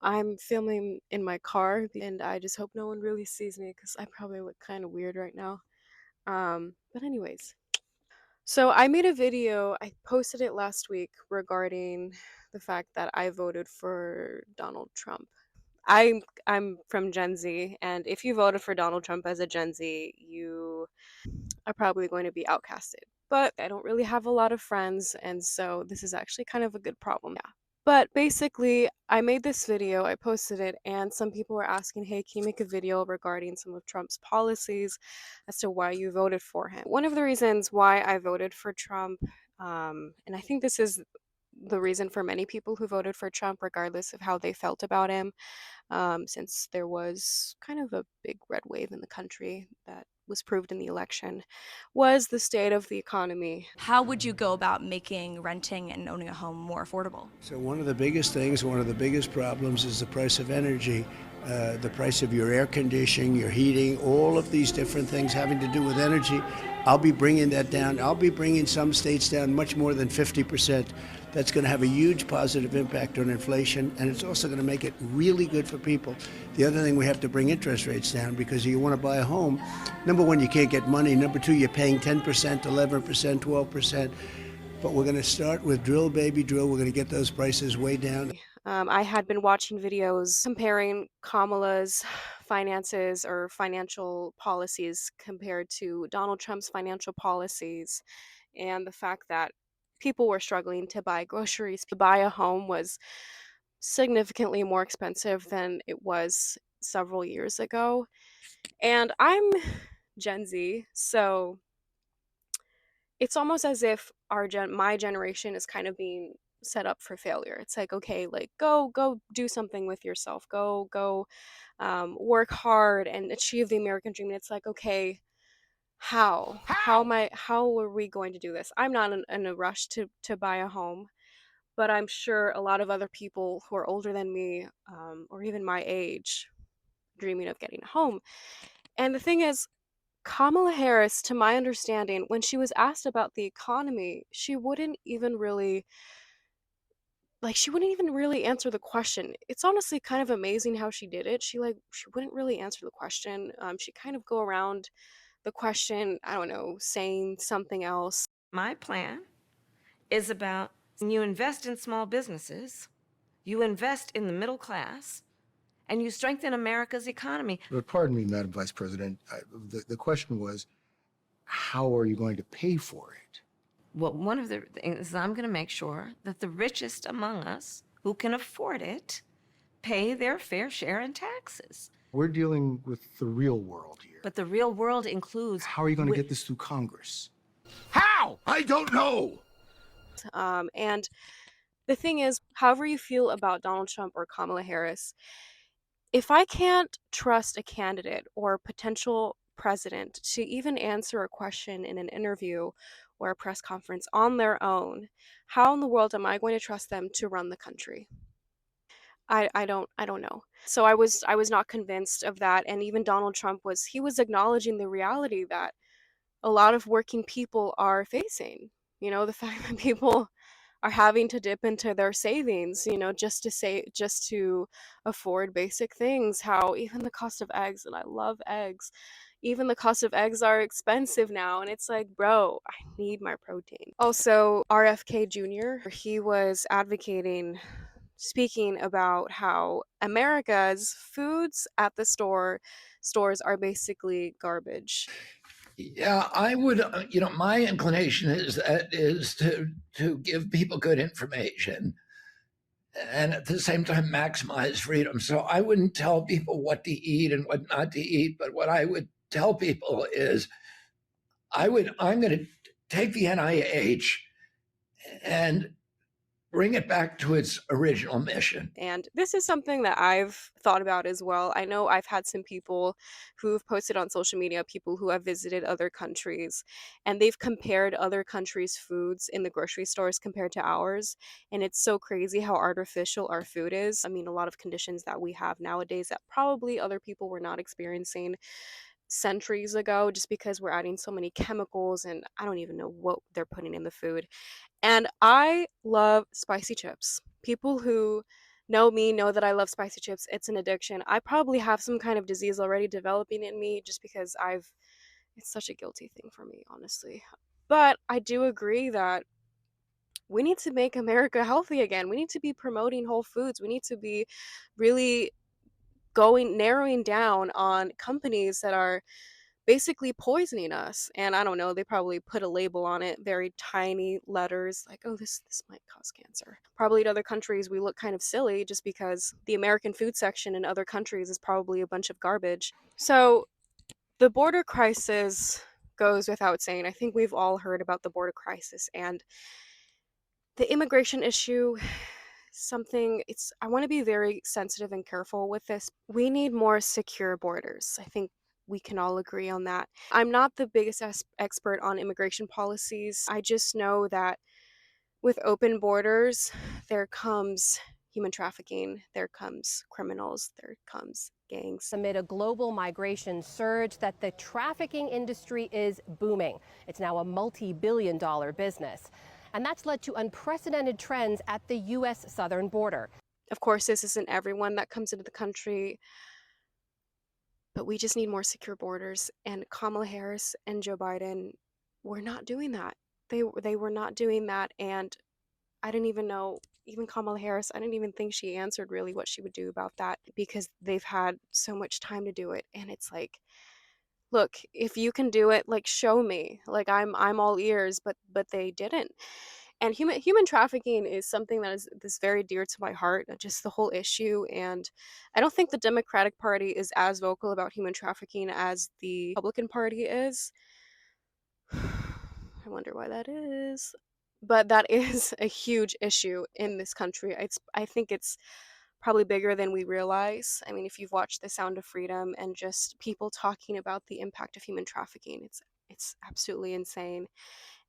I'm filming in my car and I just hope no one really sees me because I probably look kind of weird right now. But anyways. So I made a video, I posted it last week regarding the fact that I voted for Donald Trump. I'm from Gen Z, and if you voted for Donald Trump as a Gen Z, you are probably going to be outcasted. But I don't really have a lot of friends, and so this is actually kind of a good problem. Yeah. But basically, I made this video, I posted it, and some people were asking, hey, can you make a video regarding some of Trump's policies as to why you voted for him? One of the reasons why I voted for Trump, and I think this is the reason for many people who voted for Trump, regardless of how they felt about him, since there was kind of a big red wave in the country that was proved in the election, was the state of the economy. How would you go about making renting and owning a home more affordable? So one of the biggest things, one of the biggest problems is the price of energy, the price of your air conditioning, your heating, all of these different things having to do with energy. I'll be bringing that down. I'll be bringing some states down much more than 50%. That's going to have a huge positive impact on inflation, and it's also going to make it really good for people. The other thing, we have to bring interest rates down because if you want to buy a home, number one, you can't get money. Number two, you're paying 10%, 11%, 12%. But we're going to start with drill, baby, drill. We're going to get those prices way down. I had been watching videos comparing Kamala's finances or financial policies compared to Donald Trump's financial policies, and the fact that people were struggling to buy groceries. To buy a home was significantly more expensive than it was several years ago. And I'm Gen Z, so it's almost as if my generation is kind of being set up for failure. It's like, okay, like go do something with yourself. Go work hard and achieve the American dream. And it's like, okay, how are we going to do this? I'm not in a rush to buy a home, but I'm sure a lot of other people who are older than me, or even my age, dreaming of getting a home. And the thing is, Kamala Harris, to my understanding, when she was asked about the economy, she wouldn't even really answer the question. It's honestly kind of amazing how she did it. She wouldn't really answer the question. She kind of go around the question, I don't know, saying something else. My plan is about you invest in small businesses, you invest in the middle class, and you strengthen America's economy. But pardon me, Madam Vice President, the question was, how are you going to pay for it? Well, one of the things is I'm going to make sure that the richest among us who can afford it pay their fair share in taxes. We're dealing with the real world here. But the real world includes... How are you going to get this through Congress? How? I don't know. And the thing is, however you feel about Donald Trump or Kamala Harris, if I can't trust a candidate or potential president to even answer a question in an interview or a press conference on their own, how in the world am I going to trust them to run the country? I don't know. So I was not convinced of that, and even Donald Trump was acknowledging the reality that a lot of working people are facing. The fact that people are having to dip into their savings, just to afford basic things. How even the cost of eggs, and I love eggs, even the cost of eggs are expensive now, and it's like, bro, I need my protein. Also, RFK Jr., he was speaking about how America's foods at the stores are basically garbage. Yeah, I would, my inclination is to give people good information and at the same time maximize freedom. So I wouldn't tell people what to eat and what not to eat, but what I would tell people is I'm going to take the NIH and bring it back to its original mission. And this is something that I've thought about as well. I know I've had some people who've posted on social media, people who have visited other countries, and they've compared other countries' foods in the grocery stores compared to ours. And it's so crazy how artificial our food is. I mean, a lot of conditions that we have nowadays that probably other people were not experiencing centuries ago, just because we're adding so many chemicals and I don't even know what they're putting in the food. And I love spicy chips. People who know me, know that I love spicy chips. It's an addiction. I probably have some kind of disease already developing in me just because it's such a guilty thing for me, honestly. But I do agree that we need to make America healthy again. We need to be promoting whole foods. We need to be really narrowing down on companies that are basically poisoning us. And I don't know, they probably put a label on it, very tiny letters, like, oh, this might cause cancer. Probably in other countries we look kind of silly just because the American food section in other countries is probably a bunch of garbage. So the border crisis goes without saying. I think we've all heard about the border crisis, and the immigration issue, something it's I want to be very sensitive and careful with this. We need more secure borders. I think we can all agree on that. I'm not the biggest expert on immigration policies. I just know that with open borders, there comes human trafficking, there comes criminals, there comes gangs. Amid a global migration surge, that the trafficking industry is booming. It's now a multi-billion-dollar business. And that's led to unprecedented trends at the U.S. southern border. Of course, this isn't everyone that comes into the country, but we just need more secure borders. And Kamala Harris and Joe Biden were not doing that. They were not doing that, and I didn't even know. Even Kamala Harris, I didn't even think she answered really what she would do about that because they've had so much time to do it. And it's like, look, if you can do it, like show me. Like I'm all ears, but they didn't. And human trafficking is something that is very dear to my heart, just the whole issue. And I don't think the Democratic Party is as vocal about human trafficking as the Republican Party is. I wonder why that is. But that is a huge issue in this country. I think it's probably bigger than we realize. I mean, if you've watched The Sound of Freedom and just people talking about the impact of human trafficking, it's absolutely insane,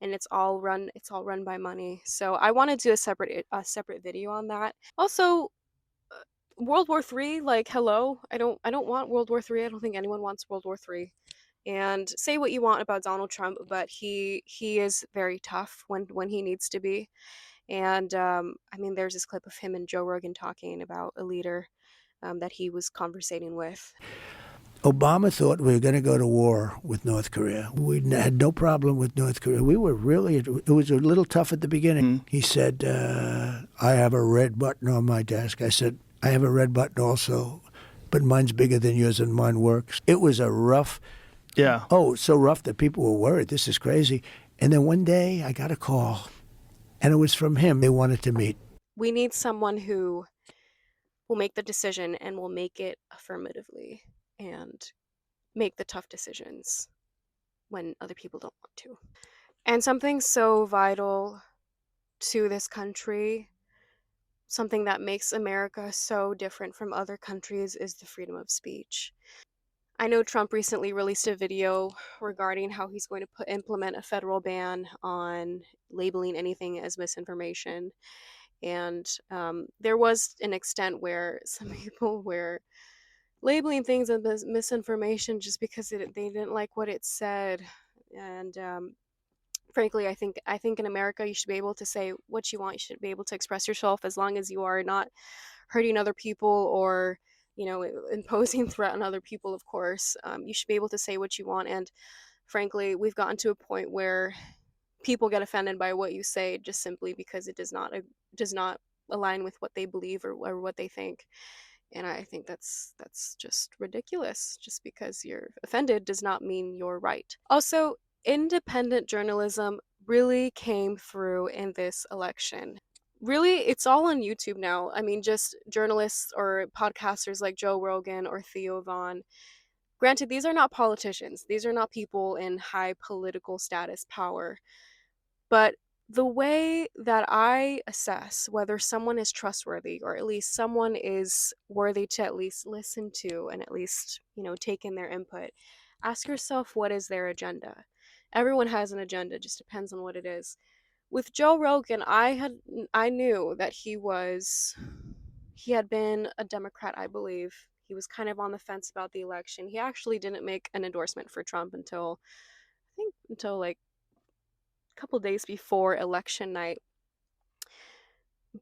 and it's all run by money. So I want to do a separate video on that. Also, World War III, like hello, I don't want World War III. I don't think anyone wants World War III. And say what you want about Donald Trump, but he is very tough when he needs to be. And I mean, there's this clip of him and Joe Rogan talking about a leader that he was conversating with. Obama thought we were going to go to war with North Korea. We had no problem with North Korea. We were really, it was a little tough at the beginning. He said, I have a red button on my desk. I said, I have a red button also, but mine's bigger than yours and mine works. It was a rough, Yeah. oh, so rough that people were worried. This is crazy. And then one day I got a call, and it was from him. They wanted to meet. We need someone who will make the decision and will make it affirmatively and make the tough decisions when other people don't want to. And something so vital to this country, something that makes America so different from other countries, is the freedom of speech. I know Trump recently released a video regarding how he's going to implement a federal ban on labeling anything as misinformation. And there was an extent where some people were labeling things as misinformation just because they didn't like what it said. And frankly, I think in America you should be able to say what you want. You should be able to express yourself as long as you are not hurting other people or imposing threat on other people. Of course, you should be able to say what you want. And frankly, we've gotten to a point where people get offended by what you say just simply because it does not align with what they believe or what they think. And I think that's just ridiculous. Just because you're offended does not mean you're right. Also, independent journalism really came through in this election. Really, it's all on YouTube now. I mean, just journalists or podcasters like Joe Rogan or Theo Vaughn. Granted, these are not politicians. These are not people in high political status power. But the way that I assess whether someone is trustworthy, or at least someone is worthy to at least listen to and at least, take in their input, ask yourself, what is their agenda? Everyone has an agenda, just depends on what it is. With Joe Rogan, I knew that he had been a Democrat, I believe. He was kind of on the fence about the election. He actually didn't make an endorsement for Trump until like a couple days before election night.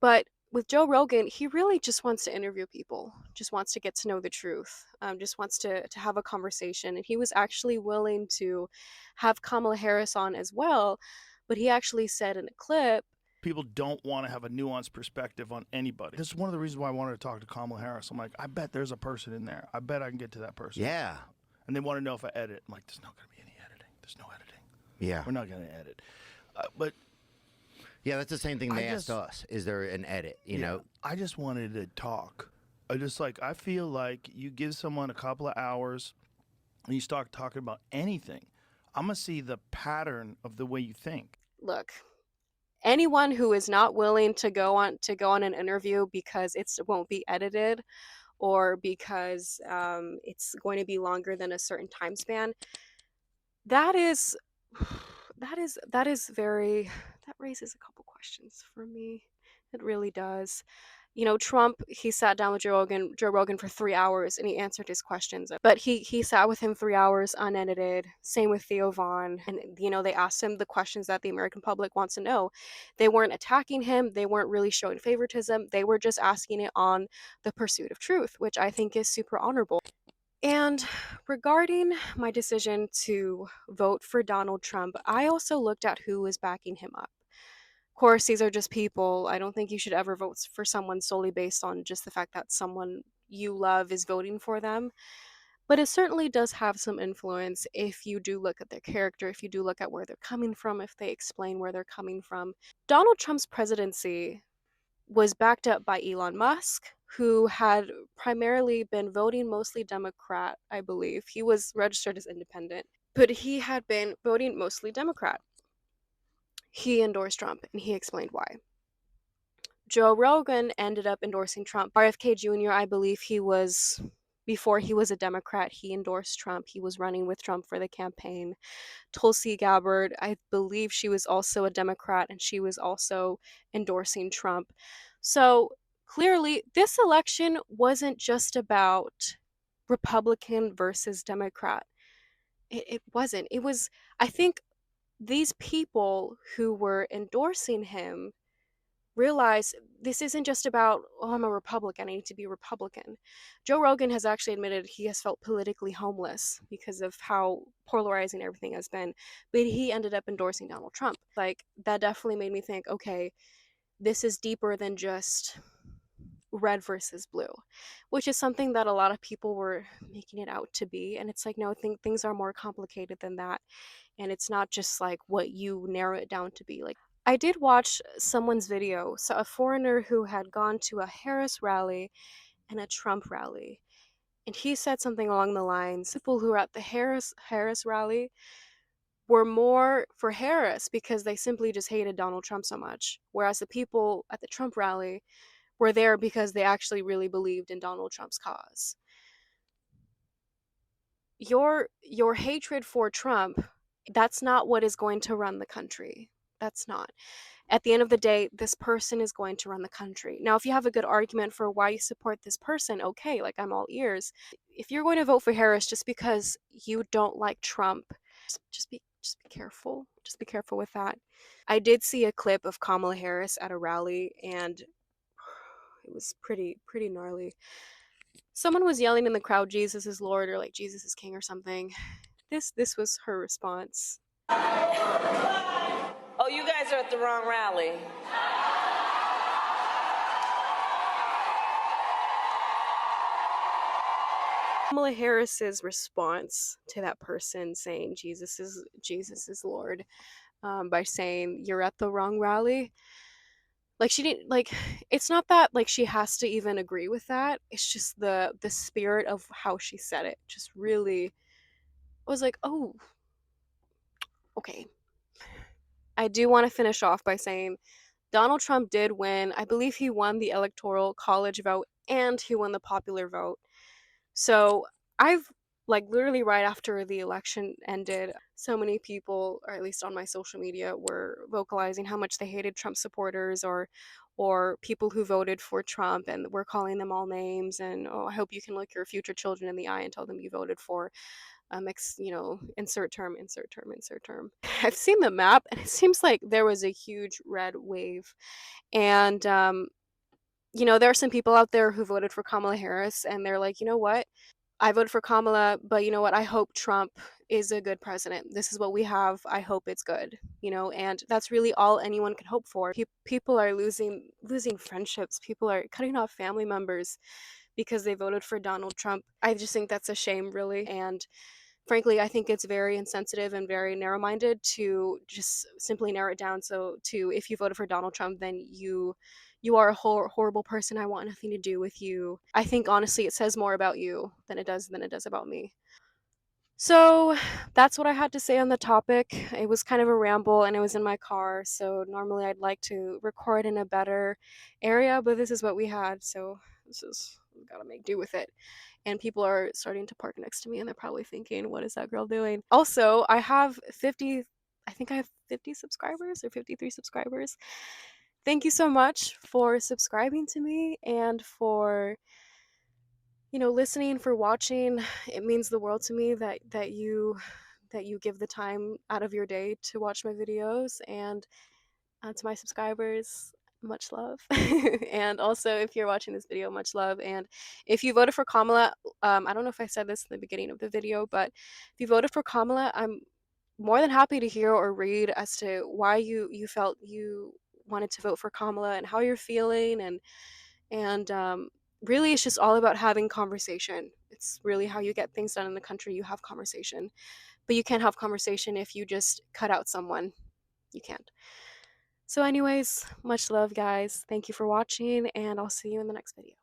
But with Joe Rogan, he really just wants to interview people, just wants to get to know the truth, just wants to have a conversation. And he was actually willing to have Kamala Harris on as well, but he actually said in a clip, people don't want to have a nuanced perspective on anybody. This is one of the reasons why I wanted to talk to Kamala Harris. I'm like, I bet there's a person in there. I bet I can get to that person. Yeah. And they want to know if I edit. I'm like, there's not going to be any editing. There's no editing. Yeah. We're not going to edit. But yeah, that's the same thing they asked us. Is there an edit? You know, I just wanted to talk. I feel like you give someone a couple of hours and you start talking about anything. I'm going to see the pattern of the way you think. look, anyone who is not willing to go on an interview because it won't be edited or because it's going to be longer than a certain time span, that is that raises a couple questions for me. It really does. You know, Trump, he sat down with Joe Rogan for 3 hours and he answered his questions. But he sat with him 3 hours unedited. Same with Theo Vaughn. And, you know, they asked him the questions that the American public wants to know. They weren't attacking him. They weren't really showing favoritism. They were just asking it on the pursuit of truth, which I think is super honorable. And regarding my decision to vote for Donald Trump, I also looked at who was backing him up. Of course, these are just people. I don't think you should ever vote for someone solely based on just the fact that someone you love is voting for them. But it certainly does have some influence if you do look at their character, if you do look at where they're coming from, if they explain where they're coming from. Donald Trump's presidency was backed up by Elon Musk, who had primarily been voting mostly Democrat, I believe. He was registered as independent, but he had been voting mostly Democrat. He endorsed Trump, and he explained why. Joe Rogan ended up endorsing Trump. RFK Jr., I believe before he was a Democrat, he endorsed Trump. He was running with Trump for the campaign. Tulsi Gabbard, I believe she was also a Democrat, and she was also endorsing Trump. So clearly, this election wasn't just about Republican versus Democrat. It wasn't. It was, I think, these people who were endorsing him realize this isn't just about, oh, I'm a Republican, I need to be a Republican. Joe Rogan has actually admitted he has felt politically homeless because of how polarizing everything has been, but he ended up endorsing Donald Trump. Like, that definitely made me think, okay, this is deeper than just red versus blue, which is something that a lot of people were making it out to be. And it's like, no, I think things are more complicated than that. And it's not just like what you narrow it down to be. Like, I did watch someone's video, so a foreigner who had gone to a Harris rally and a Trump rally. And he said something along the lines, people who were at the Harris rally were more for Harris because they simply just hated Donald Trump so much. Whereas the people at the Trump rally were there because they actually really believed in Donald Trump's cause. Your hatred for Trump, that's not what is going to run the country. That's not. At the end of the day, this person is going to run the country. Now, if you have a good argument for why you support this person, okay, like, I'm all ears. If you're going to vote for Harris just because you don't like Trump, just be careful. Just be careful with that. I did see a clip of Kamala Harris at a rally, and it was pretty gnarly. Someone was yelling in the crowd, "Jesus is Lord," or like "Jesus is King" or something. This was her response. Oh, you guys are at the wrong rally. Kamala Harris's response to that person saying Jesus is Lord, by saying you're at the wrong rally. Like, she didn't, like, it's not that like she has to even agree with that. It's just the spirit of how she said it just really was like, oh, okay. I do want to finish off by saying Donald Trump did win. I believe he won the electoral college vote and he won the popular vote. So I've, like, literally right after the election ended, so many people, or at least on my social media, were vocalizing how much they hated Trump supporters or people who voted for Trump, and were calling them all names, and, oh, I hope you can look your future children in the eye and tell them you voted for insert term, insert term, insert term. I've seen the map, and it seems like there was a huge red wave, and there are some people out there who voted for Kamala Harris and they're like, you know what? I voted for Kamala, but you know what? I hope Trump is a good president. This is what we have. I hope it's good, and that's really all anyone can hope for. People are losing friendships. People are cutting off family members because they voted for Donald Trump. I just think that's a shame, really. And frankly, I think it's very insensitive and very narrow-minded to just simply narrow it down to if you voted for Donald Trump, then you are a horrible person. I want nothing to do with you. I think honestly it says more about you than it does about me. So that's what I had to say on the topic. It was kind of a ramble and it was in my car. So normally I'd like to record in a better area, but this is what we had. So we gotta make do with it. And people are starting to park next to me and they're probably thinking, what is that girl doing? Also, I think I have 50 subscribers or 53 subscribers. Thank you so much for subscribing to me and for listening, for watching. It means the world to me that you give the time out of your day to watch my videos. And to my subscribers, much love. And also, if you're watching this video, much love. And if you voted for Kamala, I don't know if I said this in the beginning of the video, but if you voted for Kamala, I'm more than happy to hear or read as to why you felt you wanted to vote for Kamala and how you're feeling. And really, it's just all about having conversation. It's really how you get things done in the country. You have conversation, but you can't have conversation if you just cut out someone. You can't. So anyways, much love, guys. Thank you for watching, and I'll see you in the next video.